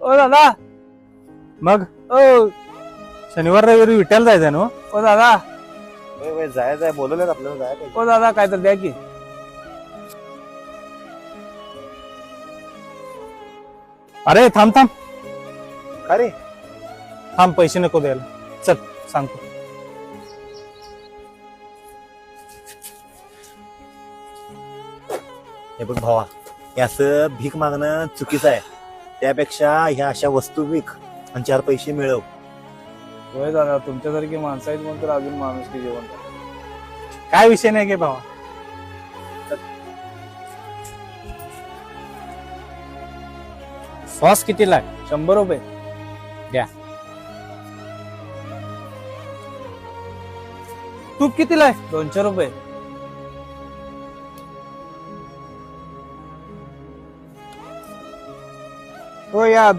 ओ दादा. मग ओ शनिवार रविवारी विट्याला जायचंय ना? ओ दादा. जायचंय बोलवलं आपल्याला जायचं. ओ दादा काय तर द्या की. अरे थांब थांब अरे थांब, पैसे नको द्यायला. चल सांगतो. हे बघ भावा, हे असं भीक मागणं चुकीचं आहे. त्यापेक्षा ह्या अशा वस्तू विक आणि 4 पैसे मिळव. होय दादा, तुमच्यासारखी माणसं आहेत म्हणून तर अजून माणूस की जेवण. काय विषय नाही गे भावा. सॉस कितीला आहे? 100 रुपये द्या. तूप कितीला आहे? 200 रुपये. हो या